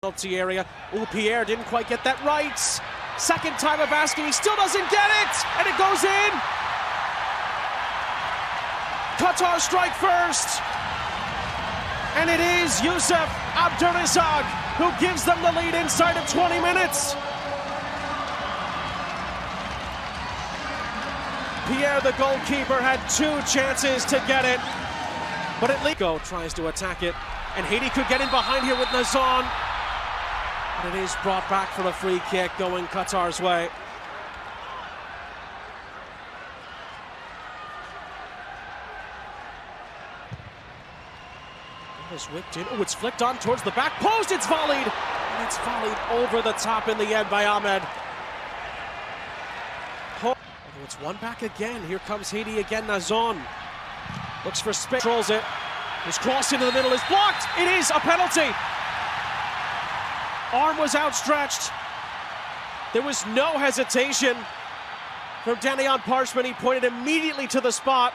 penalty area. Ooh, Pierre didn't quite get that right. Second time of asking, he still doesn't get it, and it goes in. Qatar strike first, and it is Yusuf Abdurrazzaq who gives them the lead inside of 20 minutes. Pierre, the goalkeeper, had 2 chances to get it, but Lico tries to attack it, and Haiti could get in behind here with Nazan. But it is brought back for a free kick going Qatar's way. It's whipped in. Oh, it's flicked on towards the back post. It's volleyed. And it's volleyed over the top in the end by Ahmed. Oh, it's one back again. Here comes Haiti again. Nazan looks for space. Controls it. His cross into the middle is blocked. It is a penalty. Arm was outstretched. There was no hesitation from Daniel Parchment. He pointed immediately to the spot.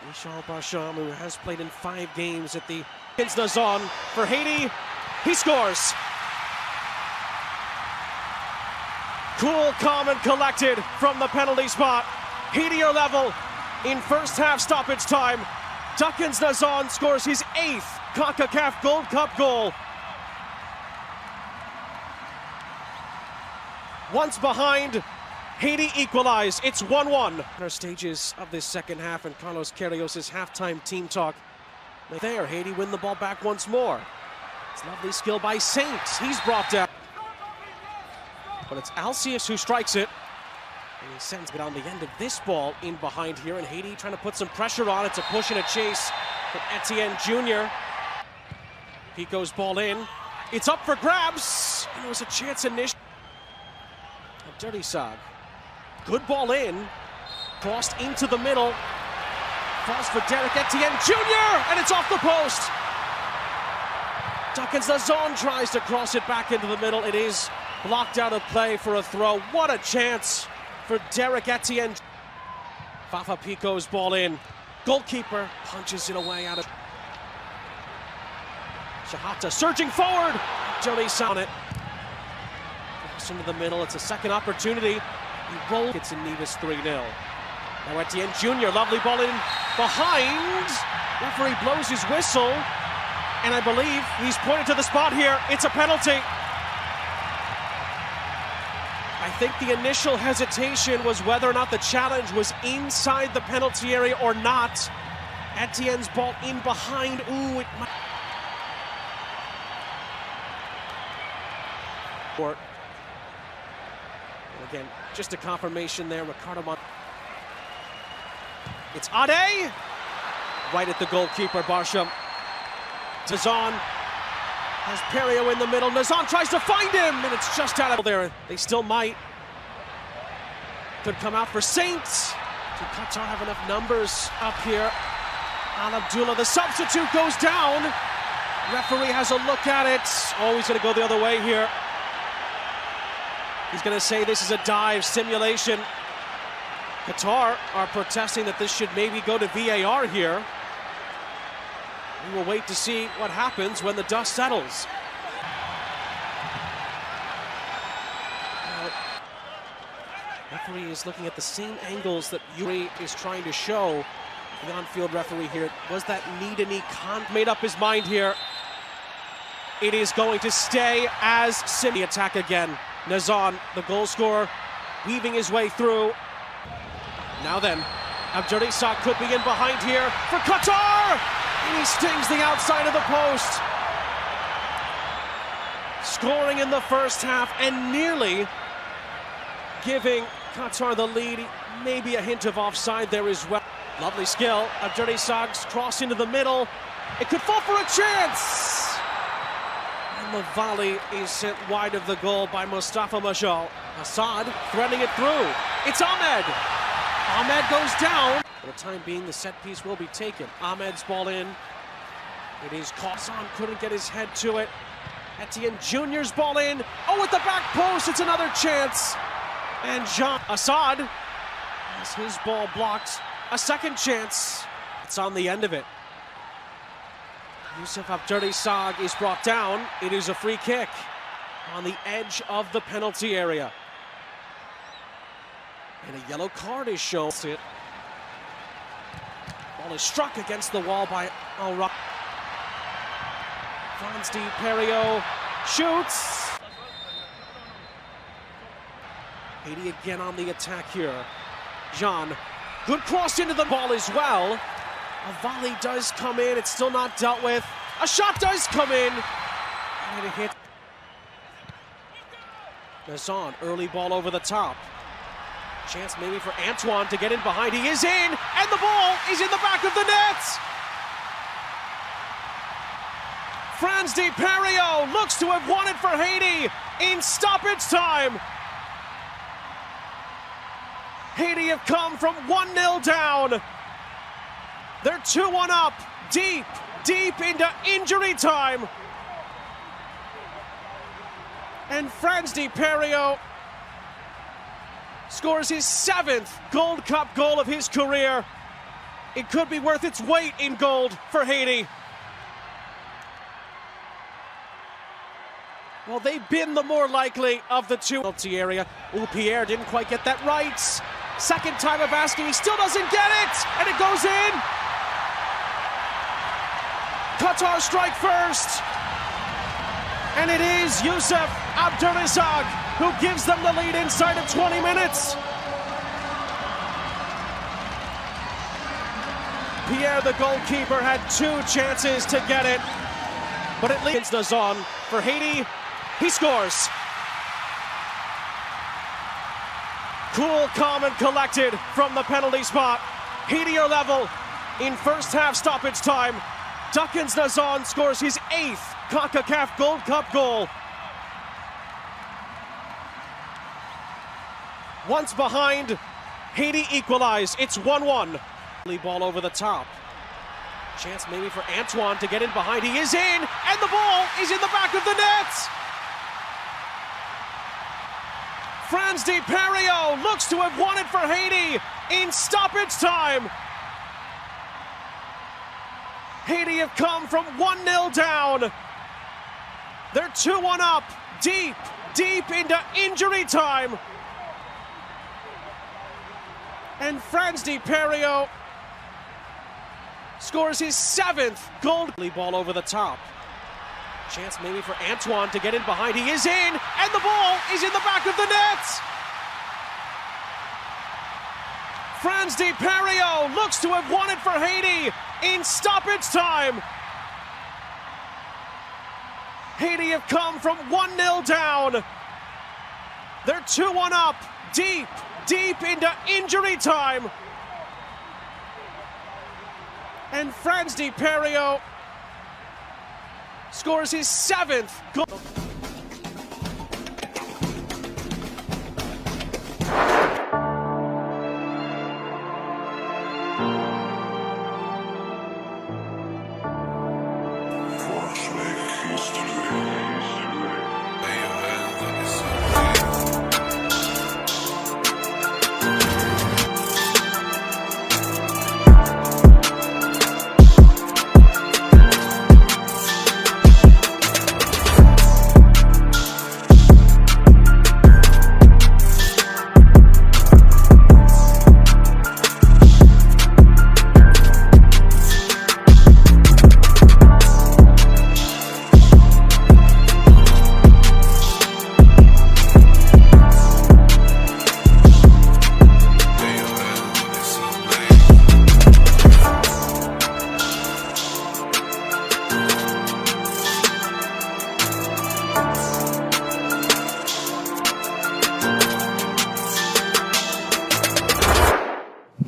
Michel Barsham, who has played in 5 games at the Nazan for Haiti, he scores. Cool, calm, and collected from the penalty spot. Haiti are level in first half stoppage time. Dukans Nazan scores his 8th CONCACAF Gold Cup goal. Once behind, Haiti equalize. It's 1-1. Our stages of this second half and Carlos Queiroz' halftime team talk. There, Haiti win the ball back once more. It's lovely skill by Saints. He's brought down. But it's Alcius who strikes it. And he sends it on the end of this ball in behind here. And Haiti trying to put some pressure on it. It's a push and a chase from Etienne Jr. Pico's ball in. It's up for grabs. And there was a chance initially. Abdurrazzaq. Good ball in, crossed into the middle, falls for Derek Etienne Jr., and it's off the post. Dukans Nazan tries to cross it back into the middle. It is blocked out of play for a throw. What a chance for Derek Etienne. Fafa Pico's ball in. Goalkeeper punches it away out of Shahata, surging forward. Abdurrazzaq on it. Cross into the middle. It's a second opportunity. He rolls. It's in Nevis 3-0. Now Etienne Jr., lovely ball in behind. Referee blows his whistle, and I believe he's pointed to the spot here. It's a penalty. I think the initial hesitation was whether or not the challenge was inside the penalty area or not. Etienne's ball in behind. Ooh, it might. Again, just a confirmation there. Ricardo It's Ade! Right at the goalkeeper, Barsham. Nazan has Perio in the middle. Nazan tries to find him, and it's just out of there. They still might. Could come out for Saints. Do Qatar have enough numbers up here? Al Abdullah, the substitute, goes down. Referee has a look at it. Oh, he's going to go the other way here. He's going to say this is a dive simulation. Qatar are protesting that this should maybe go to VAR here. We will wait to see what happens when the dust settles. Referee is looking at the same angles that Yuri is trying to show. The on-field referee here. Was that knee-to-knee contact? Made up his mind here. It is going to stay as Simi attack again. Nazan, the goal scorer, weaving his way through. Now then, Abdurrazzaq could be in behind here for Qatar! And he stings the outside of the post. Scoring in the first half and nearly giving Qatar the lead. Maybe a hint of offside there as well. Lovely skill. Abdurrazzaq's cross into the middle. It could fall for a chance! And the volley is sent wide of the goal by Mustafa Mashal. Assad threading it through. It's Ahmed. Ahmed goes down. For the time being, the set piece will be taken. Ahmed's ball in. It is Hassan, couldn't get his head to it. Etienne Jr.'s ball in. Oh, at the back post, it's another chance. And Jean Assad has his ball blocked. A second chance. It's on the end of it. Yusuf Abdurrahsag is brought down. It is a free kick on the edge of the penalty area. And a yellow card is shown. Ball is struck against the wall by Al-Ra. Franz Di Perio shoots. Haiti again on the attack here. Jean, good cross into the ball as well. A volley does come in, it's still not dealt with. A shot does come in. And it hit. Nazan, early ball over the top. Chance maybe for Antoine to get in behind. He is in, and the ball is in the back of the net. Franz Di Perio looks to have won it for Haiti in stoppage time. Haiti have come from 1-0 down. They're 2-1 up, deep into injury time. And Franz Di Perio scores his 7th Gold Cup goal of his career. It could be worth its weight in gold for Haiti. Well, they've been the more likely of the two. Penalty area. Oh, Pierre didn't quite get that right. Second time of asking, he still doesn't get it, and it goes in. Qatar strike first, and it is Yusuf Abdurrahsag who gives them the lead inside of 20 minutes. Pierre, the goalkeeper, had 2 chances to get it, but it leads Nazan for Haiti. He scores. Cool, calm, and collected from the penalty spot. Haiti are level in first half stoppage time. Duckins Nazan scores his 8th CONCACAF Gold Cup goal. Once behind, Haiti equalize. It's 1-1. Ball over the top. Chance maybe for Antoine to get in behind. He is in, and the ball is in the back of the net. Franz Di Perio looks to have won it for Haiti in stoppage time. Haiti have come from 1-0 down. They're 2-1 up, deep into injury time. And Franz Di Perio scores his 7th gold. Ball over the top. Chance maybe for Antoine to get in behind. He is in, and the ball is in the back of the net. Franz Di Perio looks to have won it for Haiti in stoppage time. Haiti have come from 1-0 down. They're 2-1 up, deep into injury time. And Franz Di Perio scores his 7th goal.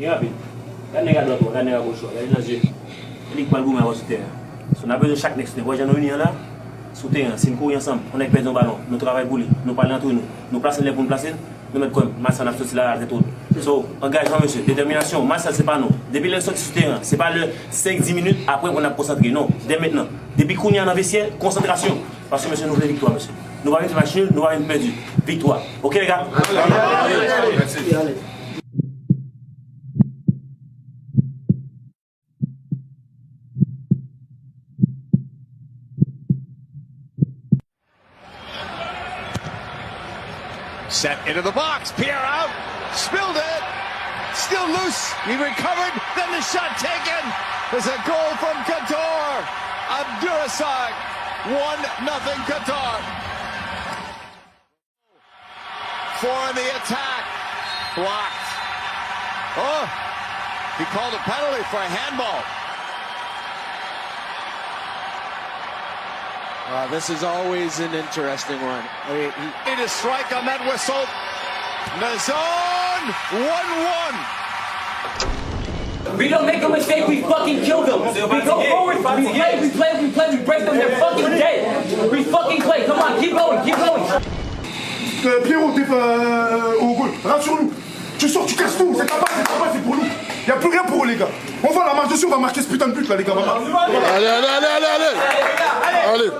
Rapide. Quand on regarde l'autre, quand on regarde gauche, il y a une équipe qui est sur terre. On a besoin de chaque next. Voyez, nous venons là, sur terre, si nous courons ensemble, on a perdu un ballon, nous travaillons pour lui, nous parlons entre nous, nous plaçons les pour nous placer, nous mettons comme Massa n'a pas sorti là, c'est tout. So, engagement, monsieur, détermination, Massa, c'est pas nous. Depuis le sortie sur terrain, c'est pas le 5-10 minutes après qu'on a concentré, non, dès maintenant. Depuis qu'on est en vestiaire, concentration. Parce que monsieur, nous voulons victoire, monsieur. Nous allons faire machine, nous allons perdre. Victoire. Ok, les gars? Allez. Set into the box. Pierre out. Spilled it. Still loose. He recovered. Then the shot taken. There's a goal from Qatar. Abdurrazak. 1-0 Qatar. For the attack. Blocked. Oh, he called a penalty for a handball. This is always an interesting one. He need a strike on that whistle. Nazon, 1-1. We don't make a mistake, we fucking kill them. We go forward, we play, we break them, they're fucking dead. We fucking play, come on, keep going. Pierrot, t'es au goal, rassure-nous. Tu sors, tu casses tout, c'est pas c'est pour nous. Y'a plus rien pour eux, les gars. On va la marche dessus, on va marquer ce putain de but là, les gars. Allez.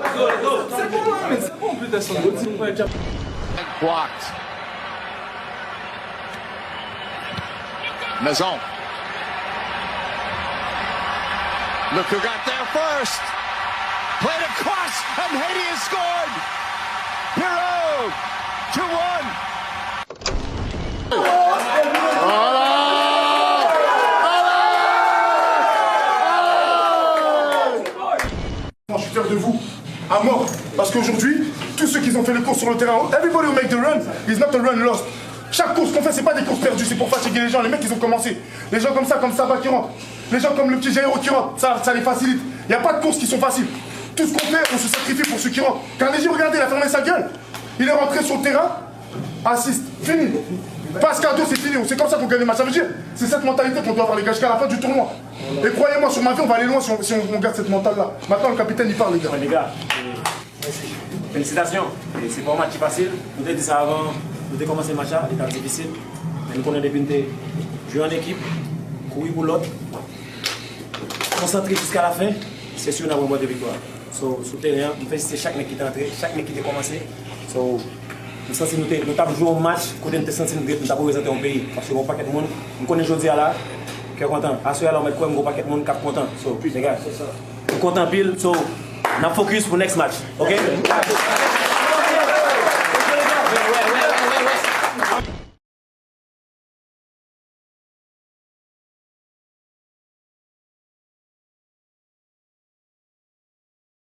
C'est bon, mais c'est bon, putain, son goal, c'est bon. Blocked. Nazon. Look who got there first. Played across, and Haiti has scored. Pierrot, 2-1. Je suis fier de vous, à mort, parce qu'aujourd'hui, tous ceux qui ont fait les courses sur le terrain, everybody will make the run, is not a run lost. Chaque course qu'on fait, c'est pas des courses perdues, c'est pour fatiguer les gens. Les mecs, ils ont commencé. Les gens comme ça qui rentrent. Les gens comme le petit Jairo qui rentre, ça les facilite. Il n'y a pas de courses qui sont faciles. Tout ce qu'on fait, on se sacrifie pour ceux qui rentrent. Carnegie, regardez, il a fermé sa gueule. Il est rentré sur le terrain, assiste, fini. Passe cadeau, c'est fini. C'est comme ça qu'on gagne les matchs. Ça veut dire, c'est cette mentalité qu'on doit avoir, les gars, jusqu'à la fin du tournoi. Et croyez-moi, sur ma vie, on va aller loin si on garde cette mentale-là. Maintenant, le capitaine, il parle, les gars. Les gars, félicitations. C'est pas un match facile. Nous avons dit ça avant. Nous avons commencé le match, il était difficile. Mais nous connaissons depuis jouer en équipe, courir pour l'autre, concentrer jusqu'à la fin. C'est sûr qu'on a un bon de victoire. Sur le terrain, nous félicitons chaque mec qui est entré, chaque mec qui a commencé. Nous avons joué un match, nous avons senti que nous avons représenté un pays. Parce que nous avons pas de monde. Nous connaissons aujourd'hui là, qui est content. À ce moment-là, nous avons pas de monde qui est content. Les gars, nous sommes contents pile. Nous focus pour le next match. OK?